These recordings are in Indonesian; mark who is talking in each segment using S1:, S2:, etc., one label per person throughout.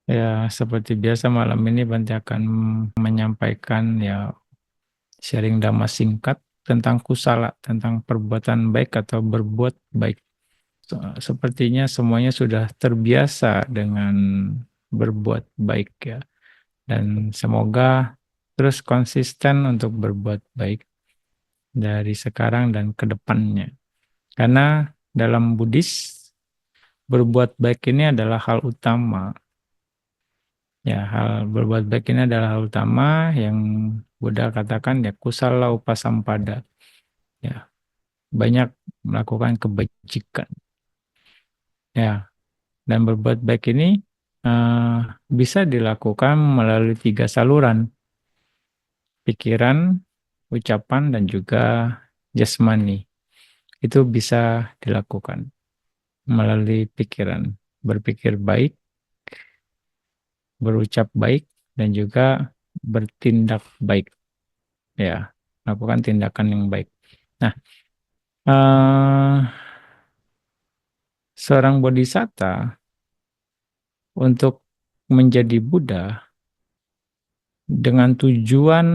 S1: Ya, seperti biasa malam ini Bante akan menyampaikan ya sharing dhamma singkat tentang kusala, tentang perbuatan baik atau berbuat baik. Sepertinya semuanya sudah terbiasa dengan berbuat baik ya. Dan semoga terus konsisten untuk berbuat baik dari sekarang dan ke depannya. Karena dalam Buddhis, berbuat baik ini adalah hal utama. Ya, hal berbuat baik ini adalah hal utama yang Buddha katakan ya kusala upasampada. Ya, banyak melakukan kebajikan. Ya, dan berbuat baik ini eh, bisa dilakukan melalui 3 saluran, pikiran, ucapan, dan juga jasmani. Itu bisa dilakukan melalui pikiran, berpikir baik, berucap baik, dan juga bertindak baik. Ya, melakukan tindakan yang baik. Nah, seorang bodhisatta untuk menjadi Buddha dengan tujuan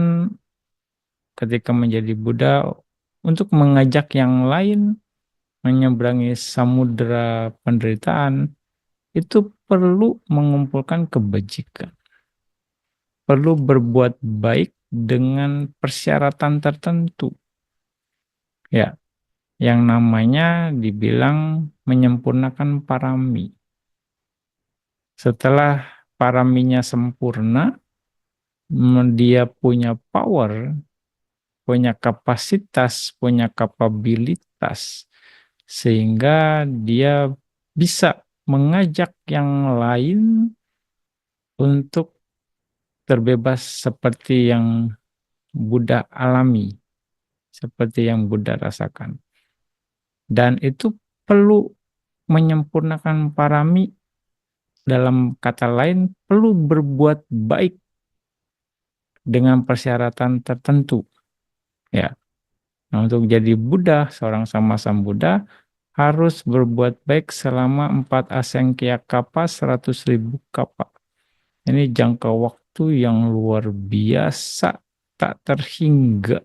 S1: ketika menjadi Buddha untuk mengajak yang lain menyeberangi samudera penderitaan itu perlu mengumpulkan kebajikan, perlu berbuat baik dengan persyaratan tertentu. Ya, yang namanya dibilang menyempurnakan parami. Setelah paraminya sempurna, dia punya power, punya kapasitas, punya kapabilitas, sehingga dia bisa mengajak yang lain untuk terbebas seperti yang Buddha alami, seperti yang Buddha rasakan. Dan itu perlu menyempurnakan parami, dalam kata lain, perlu berbuat baik dengan persyaratan tertentu. Ya, nah, untuk jadi Buddha, seorang sama Buddha harus berbuat baik selama 4 asengkya kapa 100.000 kapa. Ini jangka waktu yang luar biasa, tak terhingga,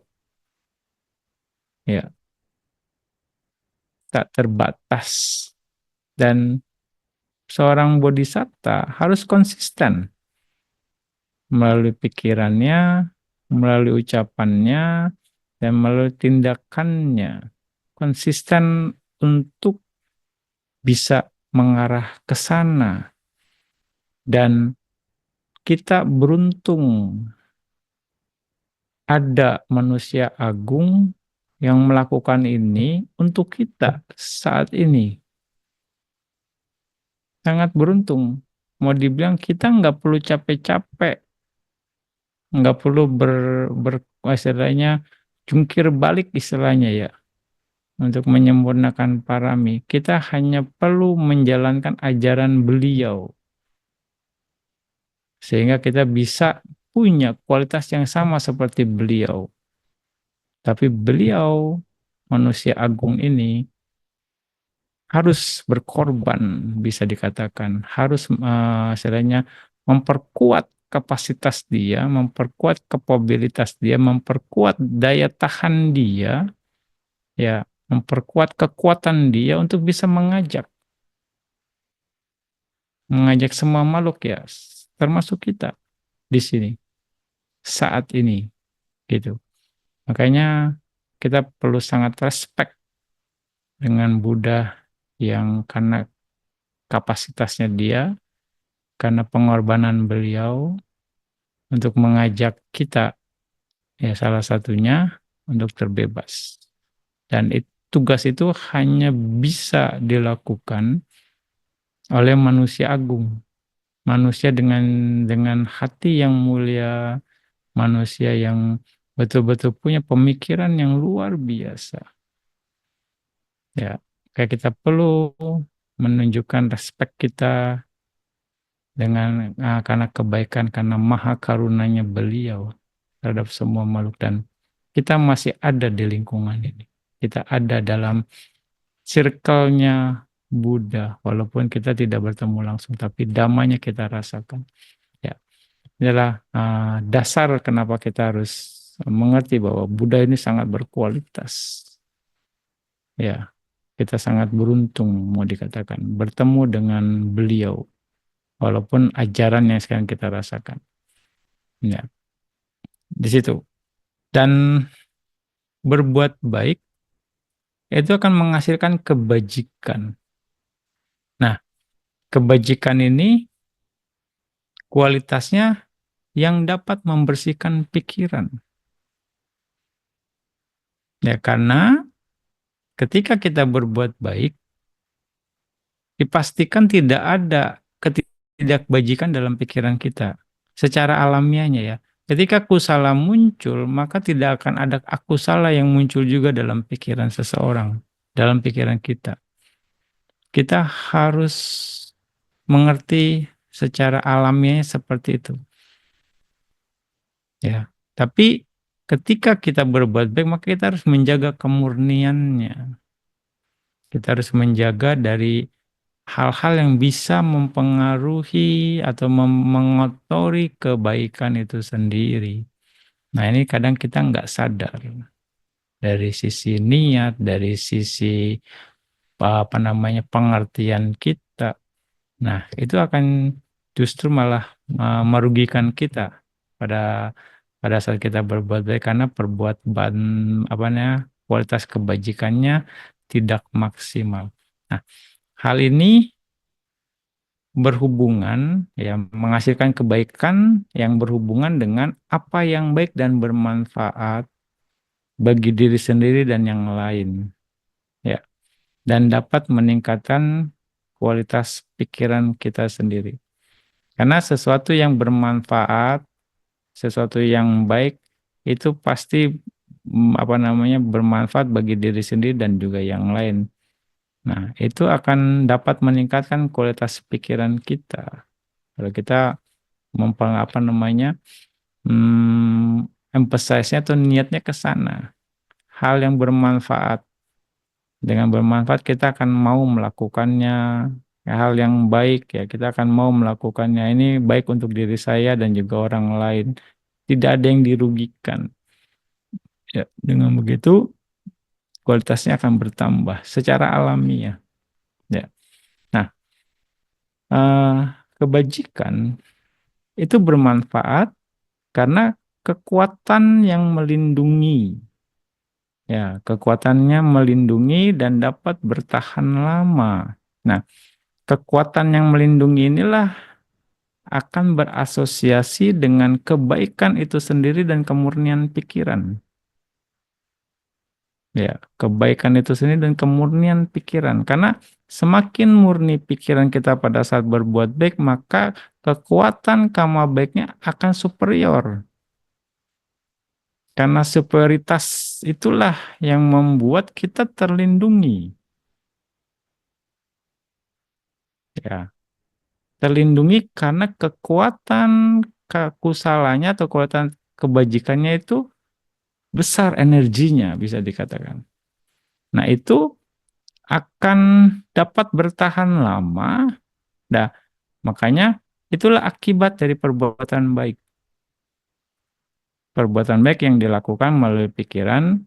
S1: ya, tak terbatas. Dan seorang bodhisatta harus konsisten melalui pikirannya, melalui ucapannya, dan melalui tindakannya. Konsisten untuk bisa mengarah ke sana. Dan kita beruntung ada manusia agung yang melakukan ini untuk kita saat ini. Sangat beruntung. Mau dibilang kita nggak perlu capek-capek, nggak perlu istilahnya jungkir balik istilahnya ya, untuk menyempurnakan parami. Kita hanya perlu menjalankan ajaran beliau, sehingga kita bisa punya kualitas yang sama seperti beliau. Tapi beliau, manusia agung ini, harus berkorban, bisa dikatakan. Harus istilahnya memperkuat kapasitas dia, memperkuat kapabilitas dia, memperkuat daya tahan dia, ya, memperkuat kekuatan dia untuk bisa mengajak semua makhluk ya, termasuk kita di sini saat ini, gitu. Makanya kita perlu sangat respect dengan Buddha yang karena kapasitasnya dia, karena pengorbanan beliau untuk mengajak kita, ya salah satunya untuk terbebas. Dan tugas itu hanya bisa dilakukan oleh manusia agung, manusia dengan hati yang mulia, manusia yang betul-betul punya pemikiran yang luar biasa. Ya, kayak kita perlu menunjukkan respect kita dengan karena kebaikan, karena maha karunanya beliau terhadap semua makhluk, dan kita masih ada di lingkungan ini. Kita ada dalam circle-nya Buddha, walaupun kita tidak bertemu langsung, tapi damanya kita rasakan. Ya, inilah dasar kenapa kita harus mengerti bahwa Buddha ini sangat berkualitas. Ya, kita sangat beruntung mau dikatakan bertemu dengan beliau, walaupun ajaran yang sekarang kita rasakan. Ya, di situ. Dan berbuat baik itu akan menghasilkan kebajikan. Nah, kebajikan ini kualitasnya yang dapat membersihkan pikiran. Ya, karena ketika kita berbuat baik, dipastikan tidak ada ketidakbajikan dalam pikiran kita. Secara alamiahnya ya. Ketika kusala muncul, maka tidak akan ada akusala yang muncul juga dalam pikiran seseorang, dalam pikiran kita. Kita harus mengerti secara alamiahnya seperti itu. Ya. Tapi ketika kita berbuat baik, maka kita harus menjaga kemurniannya. Kita harus menjaga dari hal-hal yang bisa mempengaruhi atau mengotori kebaikan itu sendiri. Nah, ini kadang kita nggak sadar dari sisi niat, dari sisi apa namanya pengertian kita. Nah, itu akan justru malah merugikan kita pada pada saat kita berbuat baik karena apa namanya kualitas kebajikannya tidak maksimal. Nah, hal ini berhubungan ya menghasilkan kebaikan yang berhubungan dengan apa yang baik dan bermanfaat bagi diri sendiri dan yang lain ya dan dapat meningkatkan kualitas pikiran kita sendiri karena sesuatu yang bermanfaat sesuatu yang baik itu pasti apa namanya bermanfaat bagi diri sendiri dan juga yang lain. Nah, itu akan dapat meningkatkan kualitas pikiran kita. Kalau kita apa namanya emphasize-nya atau niatnya ke sana. Hal yang bermanfaat. Dengan bermanfaat kita akan mau melakukannya. Hal yang baik ya kita akan mau melakukannya. Ini baik untuk diri saya dan juga orang lain. Tidak ada yang dirugikan. Ya, dengan begitu kualitasnya akan bertambah secara alamiah. Ya. Nah, eh, kebajikan itu bermanfaat karena kekuatan yang melindungi. Ya, kekuatannya melindungi dan dapat bertahan lama. Nah, kekuatan yang melindungi inilah akan berasosiasi dengan kebaikan itu sendiri dan kemurnian pikiran. Ya, kebaikan itu sendiri dan kemurnian pikiran. Karena semakin murni pikiran kita pada saat berbuat baik, maka kekuatan karma baiknya akan superior. Karena superioritas itulah yang membuat kita terlindungi. Ya, terlindungi karena kekuatan kekusalannya atau kekuatan kebajikannya itu besar energinya bisa dikatakan. Nah, itu akan dapat bertahan lama. Nah, makanya itulah akibat dari perbuatan baik. Perbuatan baik yang dilakukan melalui pikiran,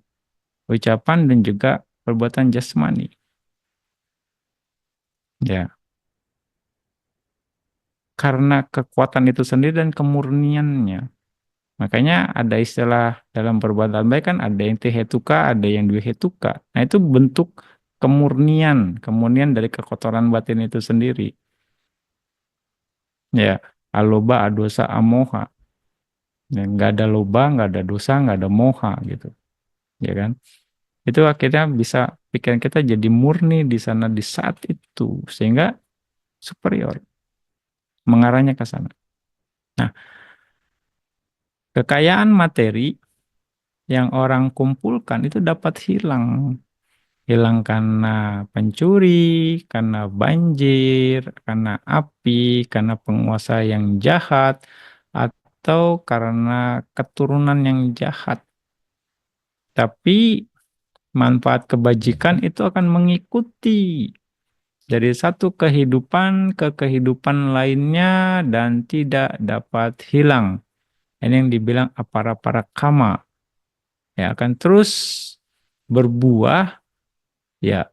S1: ucapan, dan juga perbuatan jasmani. Ya, karena kekuatan itu sendiri dan kemurniannya. Makanya ada istilah dalam perbuatan baik kan ada yang tihetuka, ada yang dwihetuka. Nah itu bentuk kemurnian, kemurnian dari kekotoran batin itu sendiri. Ya, aloba, adosa, amoha. Ya, nggak ada loba, nggak ada dosa, nggak ada moha gitu. Ya kan? Itu akhirnya bisa pikiran kita jadi murni di sana di saat itu sehingga superior mengarahnya ke sana. Nah, kekayaan materi yang orang kumpulkan itu dapat hilang. Hilang karena pencuri, karena banjir, karena api, karena penguasa yang jahat, atau karena keturunan yang jahat. Tapi manfaat kebajikan itu akan mengikuti dari satu kehidupan ke kehidupan lainnya dan tidak dapat hilang. Ini yang dibilang apara-para kama. Ya, akan terus berbuah ya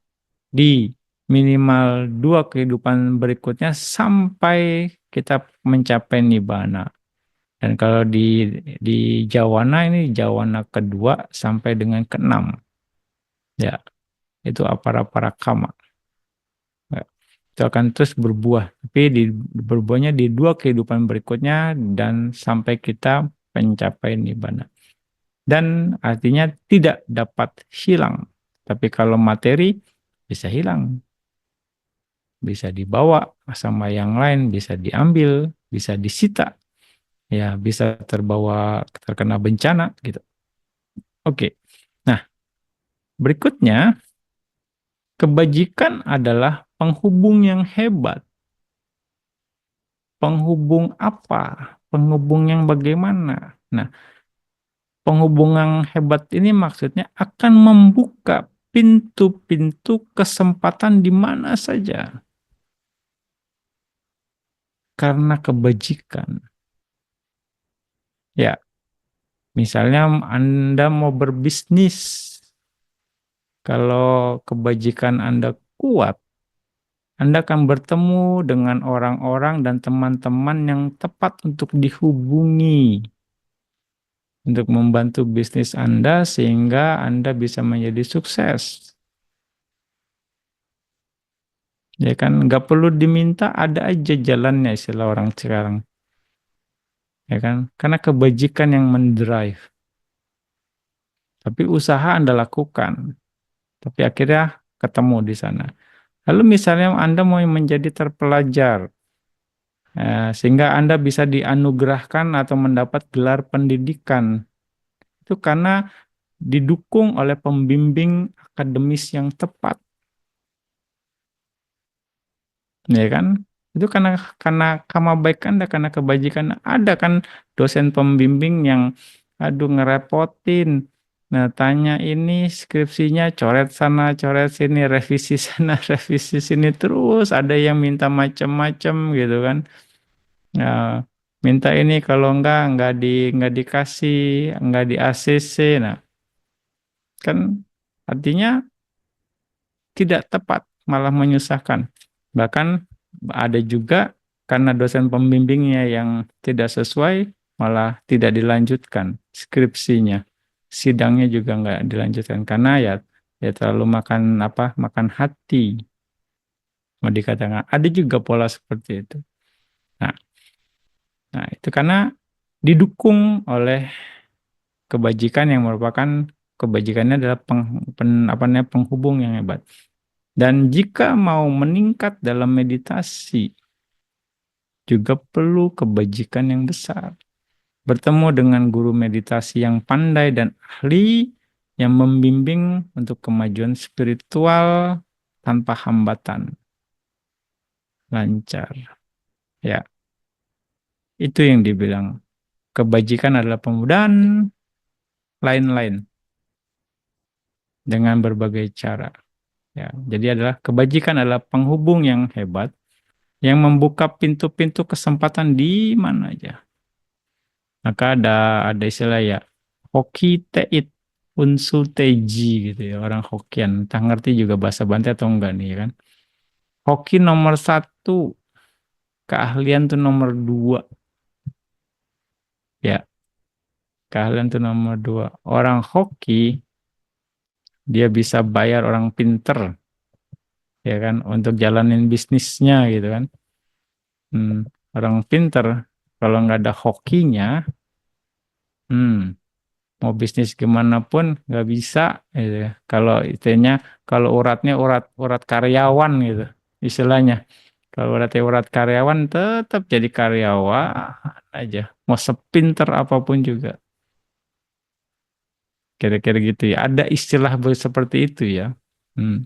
S1: di minimal dua kehidupan berikutnya sampai kita mencapai nibbana. Dan kalau di Jawana ini Jawana kedua sampai dengan keenam. Ya, itu apara-para kama. Ya, itu akan terus berbuah. Tapi berbuahnya di dua kehidupan berikutnya dan sampai kita mencapai nibbana. Dan artinya tidak dapat hilang. Tapi kalau materi bisa hilang. Bisa dibawa sama yang lain, bisa diambil, bisa disita. Ya, bisa terkena bencana gitu. Oke. Nah, berikutnya kebajikan adalah penghubung yang hebat. Penghubung apa? Penghubung yang bagaimana? Nah, penghubung yang hebat ini maksudnya akan membuka pintu-pintu kesempatan di mana saja. Karena kebajikan. Ya, misalnya Anda mau berbisnis. Kalau kebajikan Anda kuat, Anda akan bertemu dengan orang-orang dan teman-teman yang tepat untuk dihubungi untuk membantu bisnis Anda sehingga Anda bisa menjadi sukses. Ya kan, nggak perlu diminta, ada aja jalannya istilah orang sekarang. Ya kan, karena kebajikan yang mendrive. Tapi usaha Anda lakukan, tapi akhirnya ketemu di sana. Lalu misalnya Anda mau menjadi terpelajar, sehingga Anda bisa dianugerahkan atau mendapat gelar pendidikan. Itu karena didukung oleh pembimbing akademis yang tepat. Ya kan? Itu karena karma baik Anda, karena kebajikan ada kan dosen pembimbing yang aduh ngerepotin. Nah, tanya ini skripsinya coret sana, coret sini, revisi sana, revisi sini terus ada yang minta macam-macam gitu kan. Ya, minta ini kalau enggak dikasih, enggak di ACC. Nah, kan artinya tidak tepat, malah menyusahkan. Bahkan ada juga karena dosen pembimbingnya yang tidak sesuai, malah tidak dilanjutkan skripsinya. Sidangnya juga enggak dilanjutkan karena ya terlalu makan hati. Mau dikatakan ada juga pola seperti itu. Nah, nah itu karena didukung oleh kebajikan yang merupakan kebajikannya adalah penghubung yang hebat. Dan jika mau meningkat dalam meditasi, juga perlu kebajikan yang besar. Bertemu dengan guru meditasi yang pandai dan ahli yang membimbing untuk kemajuan spiritual tanpa hambatan. Lancar. Ya, itu yang dibilang. Kebajikan adalah pemudaan lain-lain dengan berbagai cara. Ya, jadi kebajikan adalah penghubung yang hebat yang membuka pintu-pintu kesempatan di mana aja. Maka ada istilah ya, hoki teit unsu teji gitu ya, orang Hokkien. Entah ngerti juga bahasa Banten atau enggak nih kan. Hoki nomor satu, keahlian tuh nomor dua. Ya, keahlian tuh nomor dua. Orang hoki, dia bisa bayar orang pinter, ya kan, untuk jalanin bisnisnya gitu kan. Orang pinter, kalau nggak ada hokinya, mau bisnis gimana pun nggak bisa gitu ya. Kalau itunya kalau uratnya urat karyawan gitu istilahnya. Kalau urat karyawan tetap jadi karyawan aja. Mau sepinter apapun juga. Kira-kira gitu ya. Ada istilah seperti itu ya. Hmm.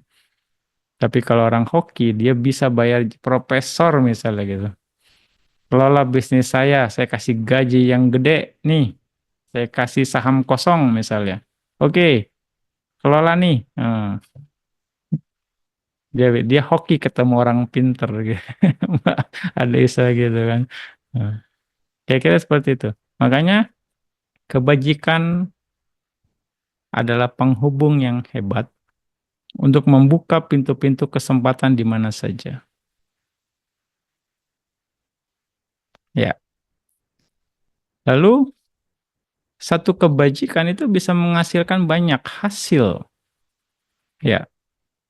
S1: Tapi kalau orang hoki dia bisa bayar profesor misalnya gitu. Kelola bisnis saya kasih gaji yang gede nih. Saya kasih saham kosong misalnya. Oke, kelola nih. Dia hoki ketemu orang pinter gitu. Ada istilah gitu kan. Nah, kira-kira seperti itu. Makanya kebajikan adalah penghubung yang hebat untuk membuka pintu-pintu kesempatan di mana saja. Ya. Lalu satu kebajikan itu bisa menghasilkan banyak hasil. Ya,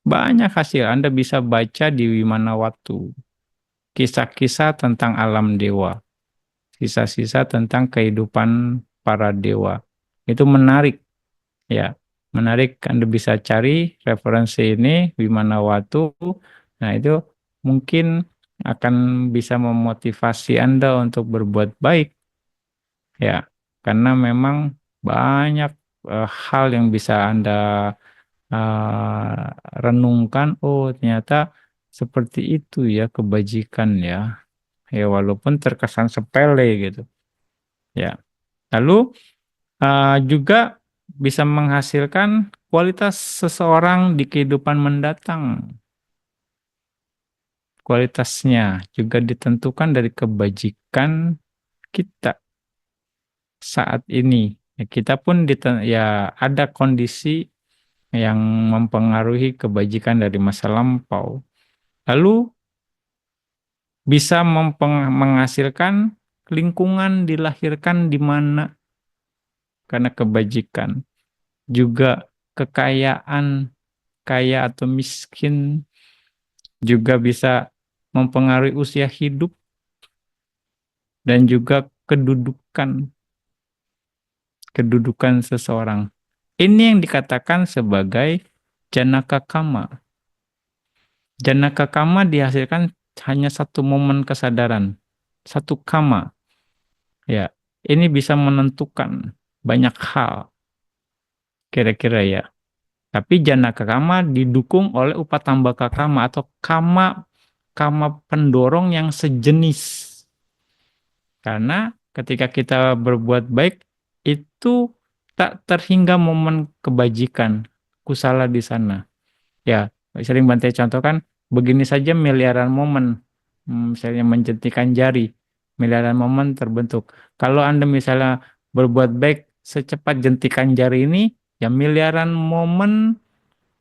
S1: banyak hasil. Anda bisa baca di Wimanawatu. Kisah-kisah tentang alam dewa. Kisah-kisah tentang kehidupan para dewa. Itu menarik. Ya, menarik. Anda bisa cari referensi ini, Wimanawatu. Nah, itu mungkin akan bisa memotivasi Anda untuk berbuat baik. Ya, karena memang banyak hal yang bisa Anda renungkan. Oh, ternyata seperti itu ya kebajikan ya. Ya, walaupun terkesan sepele gitu. Ya, lalu juga bisa menghasilkan kualitas seseorang di kehidupan mendatang. Kualitasnya juga ditentukan dari kebajikan kita saat ini. Ya, kita pun ya ada kondisi yang mempengaruhi kebajikan dari masa lampau. Lalu bisa menghasilkan lingkungan dilahirkan di mana karena kebajikan. Juga kekayaan, kaya atau miskin juga bisa mempengaruhi usia hidup dan juga kedudukan seseorang. Ini yang dikatakan sebagai janaka kama. Janaka kama dihasilkan hanya satu momen kesadaran, satu kama. Ya, ini bisa menentukan banyak hal, kira-kira ya. Tapi janaka kama didukung oleh upatambaka kama atau kama pendorong yang sejenis. Karena ketika kita berbuat baik itu tak terhingga momen kebajikan, kusala di sana. Ya, sering Bante contohkan begini saja miliaran momen, misalnya menjentikan jari, miliaran momen terbentuk. Kalau Anda misalnya berbuat baik secepat jentikan jari ini, ya miliaran momen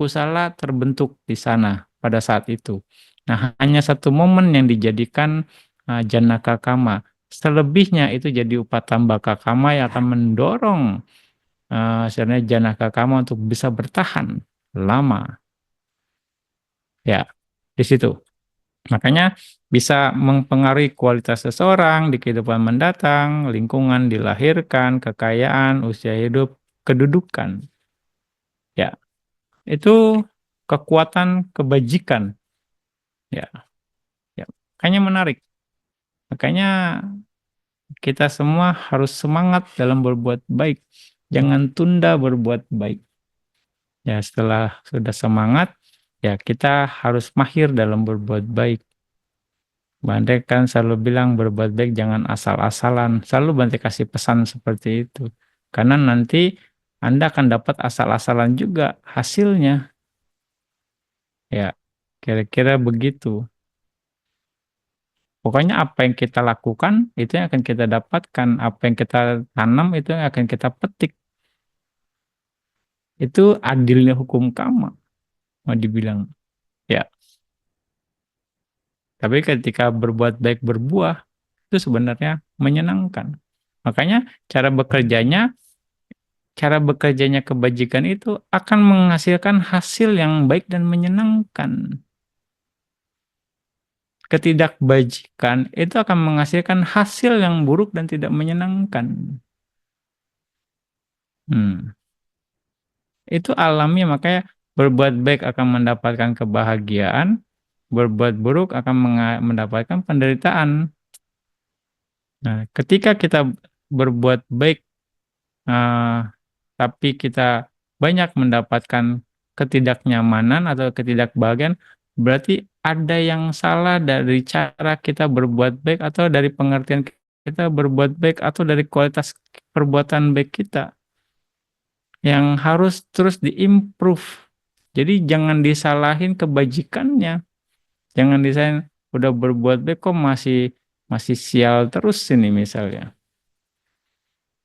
S1: kusala terbentuk di sana pada saat itu. Nah, hanya satu momen yang dijadikan janaka kama. Selebihnya itu jadi upatambaka kama yang akan mendorong sebenarnya janaka kama untuk bisa bertahan lama. Ya, di situ. Makanya bisa mempengaruhi kualitas seseorang di kehidupan mendatang, lingkungan dilahirkan, kekayaan, usia hidup, kedudukan. Ya, itu kekuatan kebajikan. Ya, ya. Makanya menarik. Makanya kita semua harus semangat dalam berbuat baik. Jangan tunda berbuat baik. Ya, setelah sudah semangat, ya kita harus mahir dalam berbuat baik. Bante kan selalu bilang berbuat baik jangan asal-asalan. Selalu Bante kasih pesan seperti itu. Karena nanti Anda akan dapat asal-asalan juga hasilnya. Ya, kira-kira begitu. Pokoknya apa yang kita lakukan, itu yang akan kita dapatkan. Apa yang kita tanam, itu yang akan kita petik. Itu adilnya hukum karma, mau dibilang. Ya, tapi ketika berbuat baik berbuah, itu sebenarnya menyenangkan. Makanya cara bekerjanya kebajikan itu akan menghasilkan hasil yang baik dan menyenangkan. Ketidakbajikan itu akan menghasilkan hasil yang buruk dan tidak menyenangkan. Itu alami, makanya berbuat baik akan mendapatkan kebahagiaan, berbuat buruk akan mendapatkan penderitaan. Nah, ketika kita berbuat baik, tapi kita banyak mendapatkan ketidaknyamanan atau ketidakbahagiaan, berarti ada yang salah dari cara kita berbuat baik atau dari pengertian kita berbuat baik atau dari kualitas perbuatan baik kita yang harus terus diimprove. Jadi jangan disalahin kebajikannya. Jangan disalahin udah berbuat baik kok masih sial terus ini misalnya.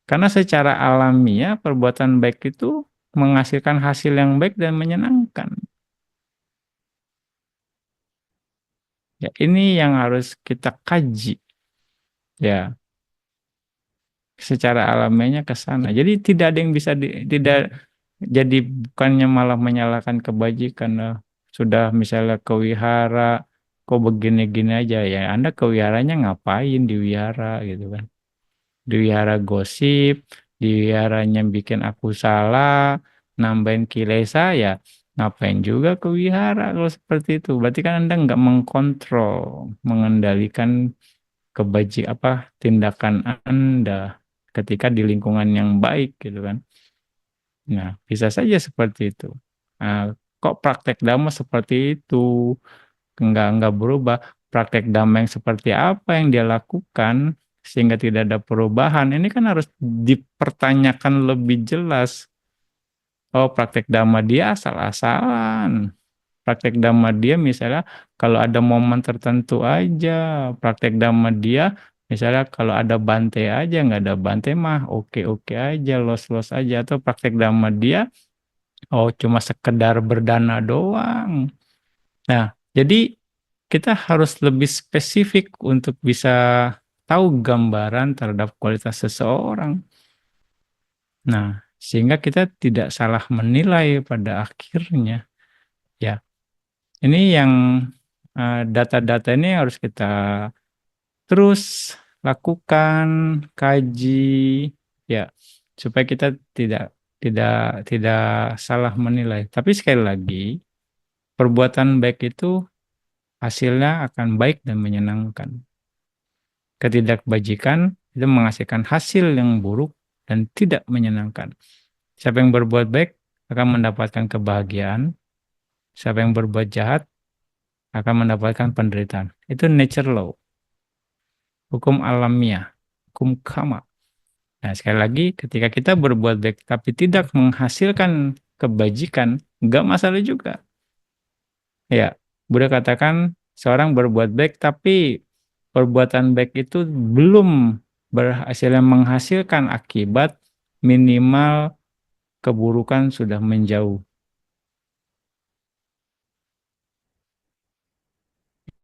S1: Karena secara alamiah perbuatan baik itu menghasilkan hasil yang baik dan menyenangkan. Ya, ini yang harus kita kaji. Ya, secara alamiahnya ke sana. Jadi tidak ada yang bisa tidak jadi bukannya malah menyalahkan kebajikan. Sudah misalnya ke wihara, kok begini-gini aja ya. Anda ke wiharanya ngapain di wihara gitu kan? Di wihara gosip, di wiharanya bikin aku salah, nambahin kilesa ya. Ngapain juga ke wihara kalau seperti itu? Berarti kan Anda nggak mengkontrol, mengendalikan tindakan Anda ketika di lingkungan yang baik gitu kan. Nah, bisa saja seperti itu. Nah, kok praktek dhamma seperti itu nggak berubah? Praktek dhamma yang seperti apa yang dia lakukan sehingga tidak ada perubahan? Ini kan harus dipertanyakan lebih jelas. Oh, praktek dhamma dia asal-asalan. Praktek dhamma dia misalnya kalau ada momen tertentu aja, praktek dhamma dia misalnya kalau ada bante aja, nggak ada bante mah oke-oke aja, los-los aja, atau praktek dhamma dia oh cuma sekedar berdana doang. Nah, jadi kita harus lebih spesifik untuk bisa tahu gambaran terhadap kualitas seseorang. Nah, sehingga kita tidak salah menilai pada akhirnya. Ya, ini yang data-data ini harus kita terus lakukan, kaji, ya, supaya kita tidak tidak tidak salah menilai. Tapi sekali lagi, perbuatan baik itu hasilnya akan baik dan menyenangkan. Ketidakbajikan itu menghasilkan hasil yang buruk dan tidak menyenangkan. Siapa yang berbuat baik akan mendapatkan kebahagiaan, siapa yang berbuat jahat akan mendapatkan penderitaan. Itu nature law, hukum alamiah, hukum karma. Nah, sekali lagi, ketika kita berbuat baik tapi tidak menghasilkan kebajikan, nggak masalah juga. Ya, Buddha katakan seorang berbuat baik tapi perbuatan baik itu belum berhasil menghasilkan akibat, minimal keburukan sudah menjauh.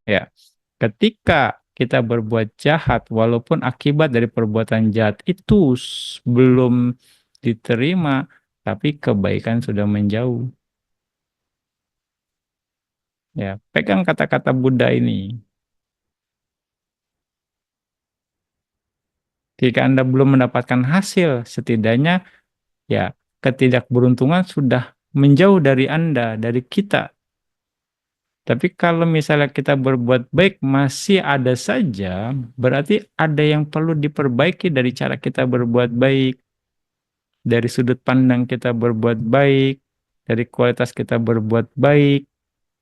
S1: Ya, ketika kita berbuat jahat, walaupun akibat dari perbuatan jahat itu belum diterima, tapi kebaikan sudah menjauh. Ya, pegang kata-kata Buddha ini. Jika Anda belum mendapatkan hasil, setidaknya ya ketidakberuntungan sudah menjauh dari Anda, dari kita. Tapi kalau misalnya kita berbuat baik masih ada saja, berarti ada yang perlu diperbaiki dari cara kita berbuat baik, dari sudut pandang kita berbuat baik, dari kualitas kita berbuat baik.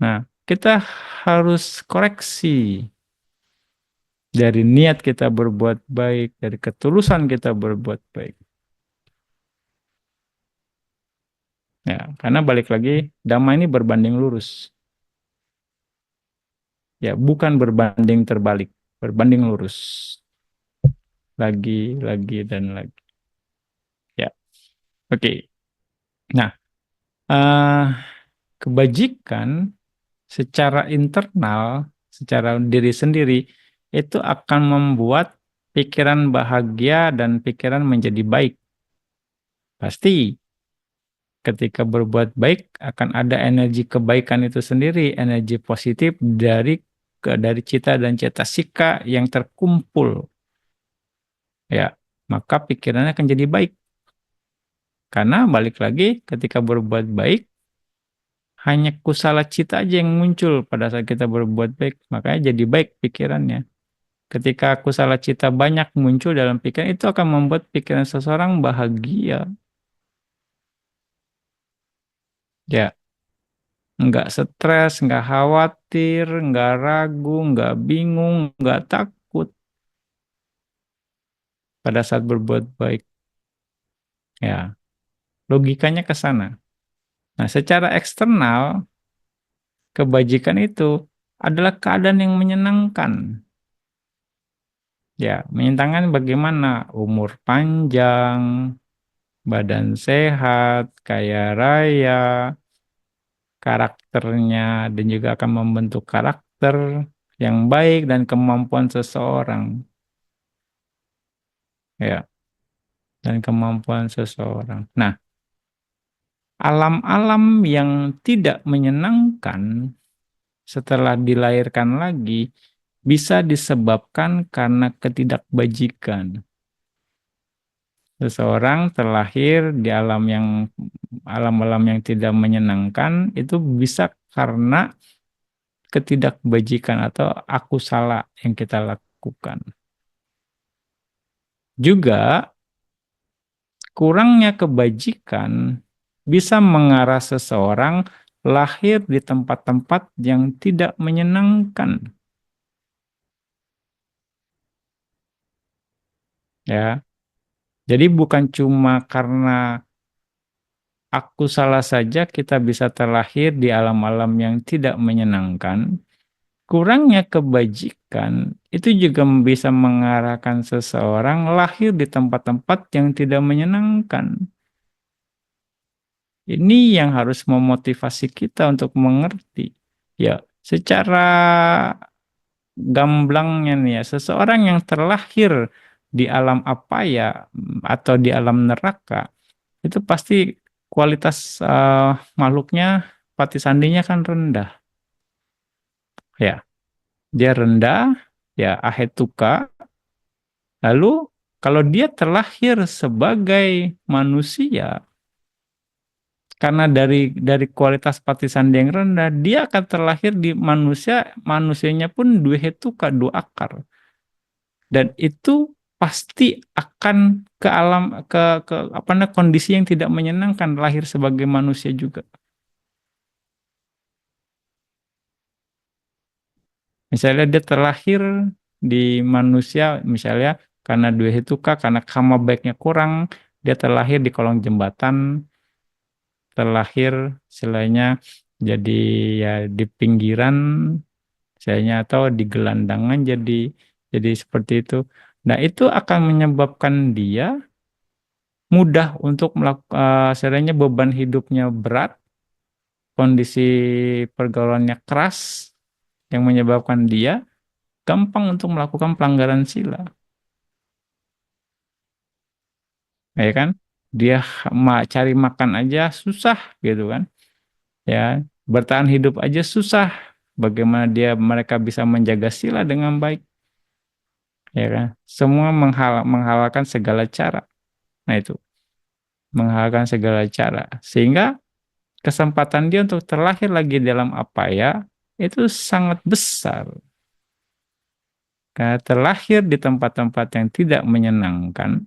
S1: Nah, kita harus koreksi dari niat kita berbuat baik, dari ketulusan kita berbuat baik. Ya, karena balik lagi, dhamma ini berbanding lurus. Ya, bukan berbanding terbalik, berbanding lurus. Lagi, dan lagi. Ya, oke. Nah, eh, kebajikan secara internal, secara diri sendiri, itu akan membuat pikiran bahagia dan pikiran menjadi baik. Pasti ketika berbuat baik akan ada energi kebaikan itu sendiri, energi positif dari cita dan cetasika yang terkumpul. Ya, maka pikirannya akan jadi baik. Karena balik lagi ketika berbuat baik hanya kusala cita aja yang muncul pada saat kita berbuat baik, makanya jadi baik pikirannya. Ketika kusala cita banyak muncul dalam pikiran, itu akan membuat pikiran seseorang bahagia. Ya, nggak stres, nggak khawatir, nggak ragu, nggak bingung, nggak takut pada saat berbuat baik. Ya, logikanya ke sana. Nah, secara eksternal, kebajikan itu adalah keadaan yang menyenangkan. Ya, menyenangkan bagaimana? Umur panjang, badan sehat, kaya raya, karakternya, dan juga akan membentuk karakter yang baik dan kemampuan seseorang. Ya, dan kemampuan seseorang. Nah, alam-alam yang tidak menyenangkan setelah dilahirkan lagi bisa disebabkan karena ketidakbajikan. Seseorang terlahir di alam-alam yang tidak menyenangkan itu bisa karena ketidakbajikan atau aku salah yang kita lakukan. Juga kurangnya kebajikan bisa mengarah seseorang lahir di tempat-tempat yang tidak menyenangkan. Ya, jadi bukan cuma karena aku salah saja kita bisa terlahir di alam-alam yang tidak menyenangkan. Kurangnya kebajikan itu juga bisa mengarahkan seseorang lahir di tempat-tempat yang tidak menyenangkan. Ini yang harus memotivasi kita untuk mengerti. Ya, secara gamblangnya nih ya, seseorang yang terlahir di alam apa ya atau di alam neraka itu pasti kualitas makhluknya pati sandinya kan rendah. Ya, dia rendah, ya ahetuka. Lalu kalau dia terlahir sebagai manusia, karena dari kualitas pati sandi yang rendah, dia akan terlahir di manusia, manusianya pun dua hetuka, dua akar. Dan itu pasti akan ke alam ke apa namanya kondisi yang tidak menyenangkan lahir sebagai manusia juga. Misalnya dia terlahir di manusia, misalnya karena dua hetuka, karena karma baiknya kurang, dia terlahir di kolong jembatan, terlahir istilahnya jadi ya di pinggiran, misalnya atau di gelandangan jadi seperti itu. Nah, itu akan menyebabkan dia mudah untuk melakukan, istilahnya beban hidupnya berat, kondisi pergaulannya keras, yang menyebabkan dia gampang untuk melakukan pelanggaran sila, ya kan? Dia cari makan aja susah gitu kan, ya bertahan hidup aja susah. Bagaimana mereka bisa menjaga sila dengan baik, ya kan? Semua menghalalkan segala cara. Nah itu menghalalkan segala cara, sehingga kesempatan dia untuk terlahir lagi dalam apa ya itu sangat besar. Karena terlahir di tempat-tempat yang tidak menyenangkan,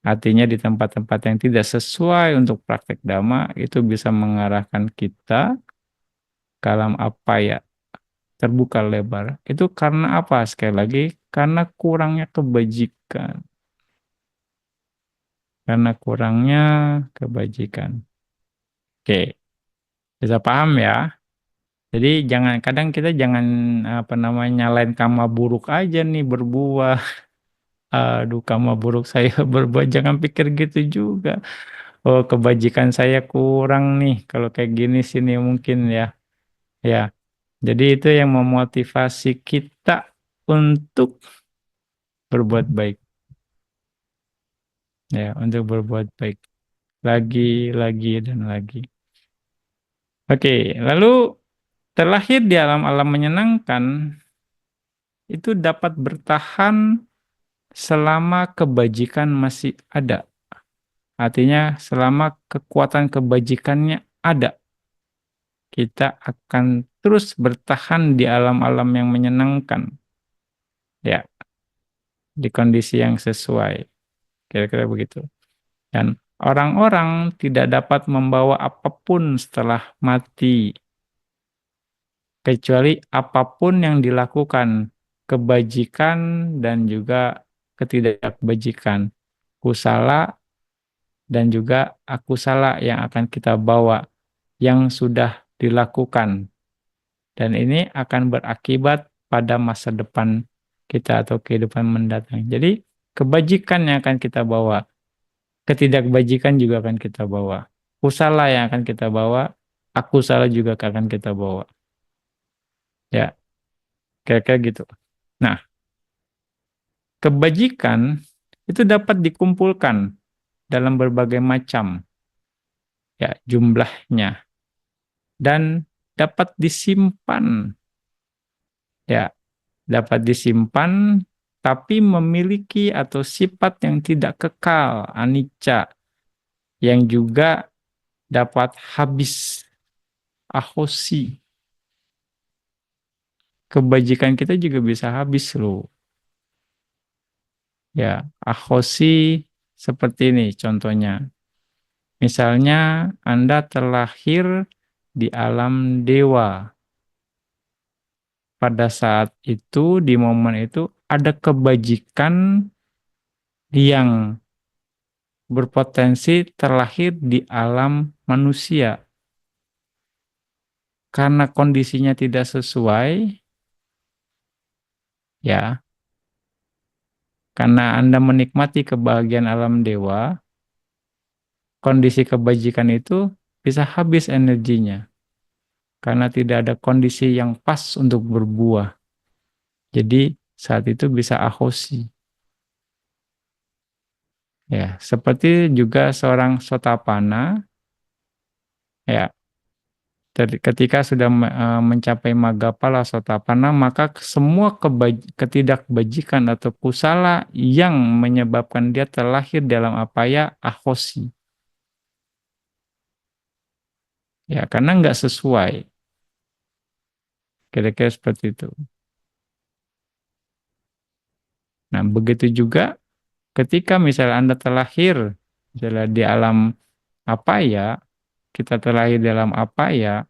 S1: artinya di tempat-tempat yang tidak sesuai untuk praktek dhamma, itu bisa mengarahkan kita ke alam apa ya terbuka lebar. Itu karena apa? Sekali lagi, karena kurangnya kebajikan. Karena kurangnya kebajikan. Oke, bisa paham ya? Jadi kadang kita jangan apa namanya nyalain karma buruk aja nih berbuah. Aduh, karma buruk saya berbuah. Jangan pikir gitu juga. Oh, kebajikan saya kurang nih. Kalau kayak gini sini mungkin ya. Ya, jadi itu yang memotivasi kita untuk berbuat baik. Ya, untuk berbuat baik. Lagi, dan lagi. Oke, lalu terlahir di alam-alam menyenangkan itu dapat bertahan selama kebajikan masih ada. Artinya selama kekuatan kebajikannya ada, kita akan terus bertahan di alam-alam yang menyenangkan. Ya, di kondisi yang sesuai. Kira-kira begitu. Dan orang-orang tidak dapat membawa apapun setelah mati, kecuali apapun yang dilakukan, kebajikan dan juga ketidakbajikan. Kusala dan juga akusala yang akan kita bawa yang sudah dilakukan. Dan ini akan berakibat pada masa depan kita atau kehidupan mendatang. Jadi kebajikan yang akan kita bawa, ketidakbajikan juga akan kita bawa. Kusala yang akan kita bawa, akusala juga akan kita bawa. Ya, kira-kira gitu. Nah, kebajikan itu dapat dikumpulkan dalam berbagai macam ya jumlahnya dan dapat disimpan ya, dapat disimpan tapi memiliki atau sifat yang tidak kekal, anicca, yang juga dapat habis, ahosi. Kebajikan kita juga bisa habis loh. Ya, ahosi seperti ini contohnya. Misalnya Anda terlahir di alam dewa. Pada saat itu, di momen itu, ada kebajikan yang berpotensi terlahir di alam manusia. Karena kondisinya tidak sesuai, ya, karena Anda menikmati kebahagiaan alam dewa, kondisi kebajikan itu bisa habis energinya. Karena tidak ada kondisi yang pas untuk berbuah. Jadi saat itu bisa ahosi. Ya, seperti juga seorang sotapana, ya, ketika sudah mencapai Maggapala Sotapana, maka semua ketidakbajikan atau kusala yang menyebabkan dia terlahir dalam apaya ahosi. Ya, karena nggak sesuai. Kira-kira seperti itu. Nah, begitu juga ketika misalnya Anda terlahir misalnya di alam apaya, kita terlahir dalam apaya,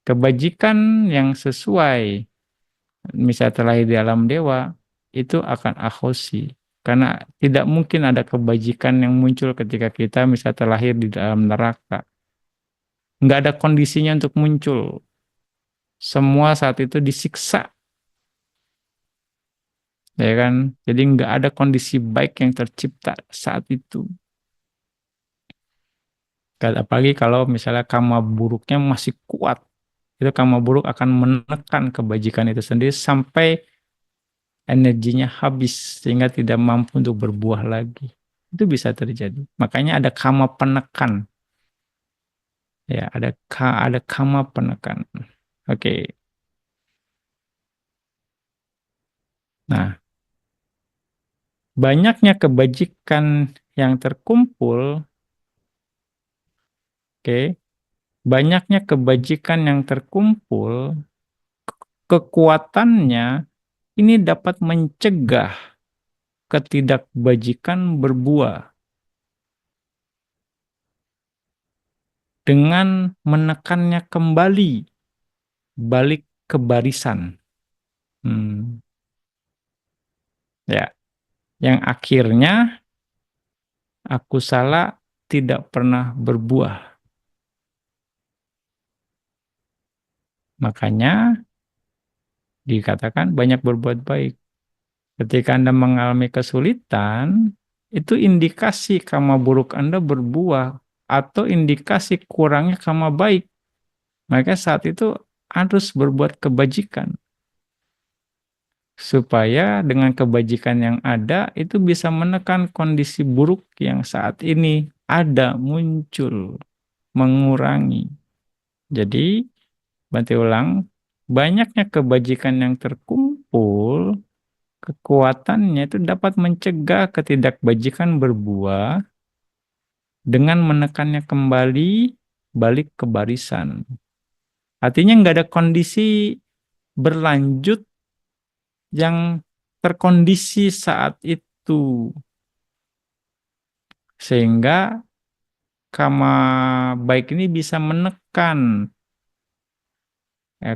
S1: kebajikan yang sesuai misalnya terlahir di alam dewa, itu akan ahosi. Karena tidak mungkin ada kebajikan yang muncul ketika kita misalnya terlahir di dalam neraka. Nggak ada kondisinya untuk muncul. Semua saat itu disiksa. Ya kan? Jadi nggak ada kondisi baik yang tercipta saat itu. Apalagi kalau misalnya karma buruknya masih kuat. Itu karma buruk akan menekan kebajikan itu sendiri sampai energinya habis sehingga tidak mampu untuk berbuah lagi. Itu bisa terjadi. Makanya ada karma penekan. Ya, ada karma penekan. Oke. Nah, banyaknya kebajikan yang terkumpul, oke. Banyaknya kebajikan yang terkumpul, kekuatannya ini dapat mencegah ketidakbajikan berbuah dengan menekannya kembali balik ke barisan. Hmm, ya, yang akhirnya aku salah tidak pernah berbuah. Makanya dikatakan banyak berbuat baik. Ketika Anda mengalami kesulitan, itu indikasi karma buruk Anda berbuah atau indikasi kurangnya karma baik. Maka saat itu harus berbuat kebajikan. Supaya dengan kebajikan yang ada itu bisa menekan kondisi buruk yang saat ini ada muncul, mengurangi. Jadi, Bante ulang, banyaknya kebajikan yang terkumpul, kekuatannya itu dapat mencegah ketidakbajikan berbuah dengan menekannya kembali balik ke barisan. Artinya nggak ada kondisi berlanjut yang terkondisi saat itu. Sehingga karma baik ini bisa menekan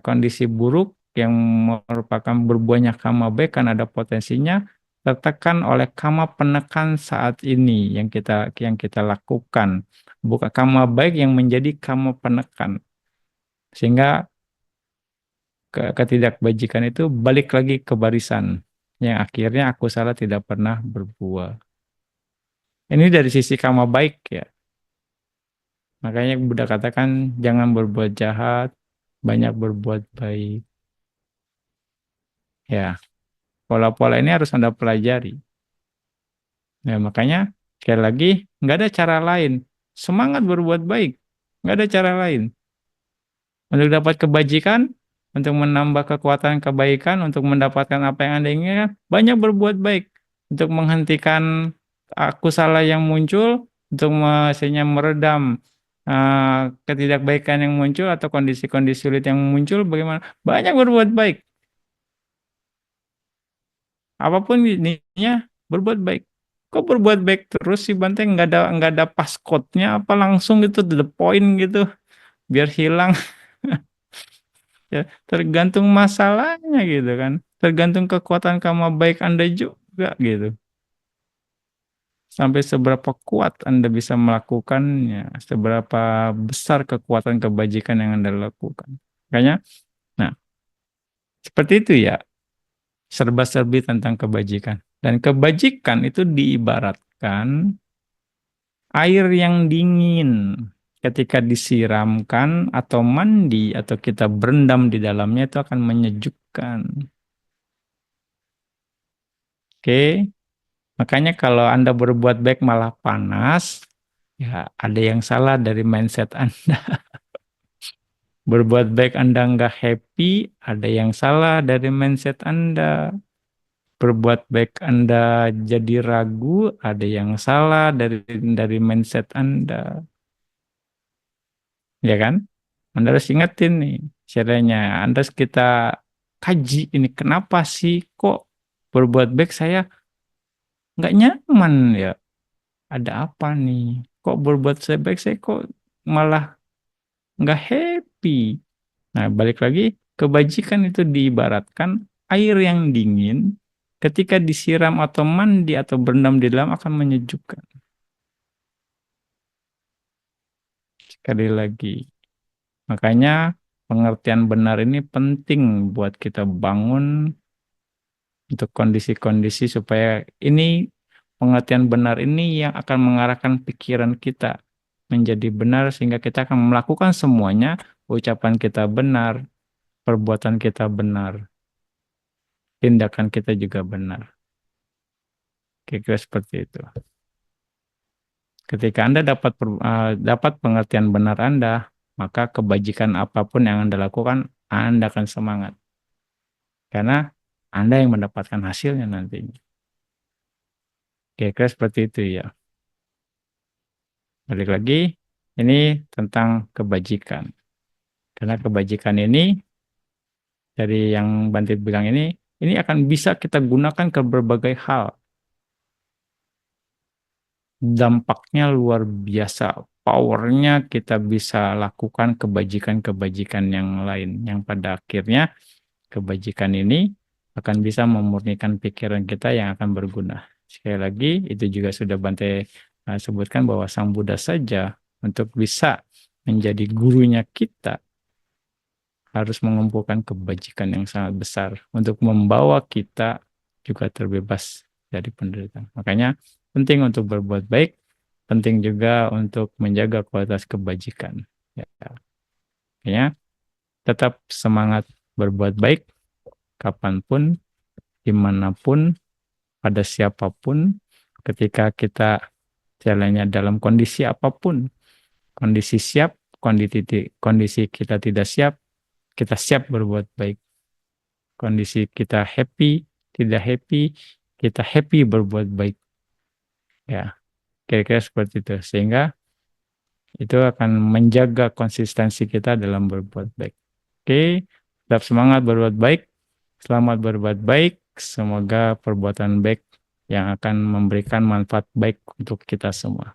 S1: kondisi buruk yang merupakan berbuahnya karma baik karena ada potensinya tertekan oleh karma penekan saat ini yang kita lakukan. Bukan karma baik yang menjadi karma penekan. Sehingga ketidakbajikan itu balik lagi ke barisan. Yang akhirnya aku salah tidak pernah berbuah. Ini dari sisi karma baik ya. Makanya Buddha katakan jangan berbuat jahat, banyak berbuat baik. Ya, pola-pola ini harus Anda pelajari. Nah, makanya sekali lagi nggak ada cara lain. Semangat berbuat baik, nggak ada cara lain. Untuk dapat kebajikan, untuk menambah kekuatan kebaikan, untuk mendapatkan apa yang Anda inginkan, banyak berbuat baik. Untuk menghentikan aku salah yang muncul, untuk misalnya meredam ketidakbaikan yang muncul atau kondisi-kondisi sulit yang muncul, bagaimana? Banyak berbuat baik. Apapun ininya, berbuat baik. Kok berbuat baik terus sih Bante, nggak ada passcode-nya apa langsung gitu to the point gitu biar hilang. Ya, tergantung masalahnya gitu kan. Tergantung kekuatan karma baik Anda juga gitu. Sampai seberapa kuat Anda bisa melakukannya, seberapa besar kekuatan kebajikan yang Anda lakukan. Makanya, nah, seperti itu ya, serba-serbi tentang kebajikan. Dan kebajikan itu diibaratkan air yang dingin. Ketika disiramkan atau mandi atau kita berendam di dalamnya itu akan menyejukkan. Oke, makanya kalau Anda berbuat baik malah panas, ya ada yang salah dari mindset Anda. Berbuat baik Anda nggak happy, ada yang salah dari mindset Anda. Berbuat baik Anda jadi ragu, ada yang salah dari mindset Anda. Ya kan? Anda harus ingetin nih, caranya. Anda harus kita kaji ini, kenapa sih kok berbuat baik saya nggak nyaman ya? Ada apa nih? Kok berbuat saya baik, saya kok malah nggak happy? Nah, balik lagi, kebajikan itu diibaratkan air yang dingin, ketika disiram atau mandi atau berendam di dalam akan menyejukkan. Sekali lagi. Makanya pengertian benar ini penting buat kita bangun untuk kondisi-kondisi supaya ini pengertian benar ini yang akan mengarahkan pikiran kita menjadi benar sehingga kita akan melakukan semuanya, ucapan kita benar, perbuatan kita benar, tindakan kita juga benar. Kira-kira seperti itu. Ketika Anda dapat pengertian benar Anda, maka kebajikan apapun yang Anda lakukan, Anda akan semangat. Karena Anda yang mendapatkan hasilnya nantinya. Kira-kira seperti itu ya. Balik lagi, ini tentang kebajikan. Karena kebajikan ini, dari yang Bante bilang ini akan bisa kita gunakan ke berbagai hal. Dampaknya luar biasa. Powernya kita bisa lakukan kebajikan-kebajikan yang lain. Yang pada akhirnya kebajikan ini akan bisa memurnikan pikiran kita yang akan berguna. Sekali lagi, itu juga sudah Bante sebutkan bahwa Sang Buddha saja untuk bisa menjadi gurunya kita harus mengumpulkan kebajikan yang sangat besar untuk membawa kita juga terbebas dari penderitaan. Makanya penting untuk berbuat baik, penting juga untuk menjaga kualitas kebajikan. Ya, makanya tetap semangat berbuat baik kapanpun, dimanapun, pada siapapun, ketika kita jalannya dalam kondisi apapun, kondisi siap, kondisi kita tidak siap, kita siap berbuat baik. Kondisi kita happy, tidak happy, kita happy berbuat baik. Ya, kira-kira seperti itu. Sehingga itu akan menjaga konsistensi kita dalam berbuat baik. Oke, tetap semangat berbuat baik. Selamat berbuat baik. Semoga perbuatan baik yang akan memberikan manfaat baik untuk kita semua.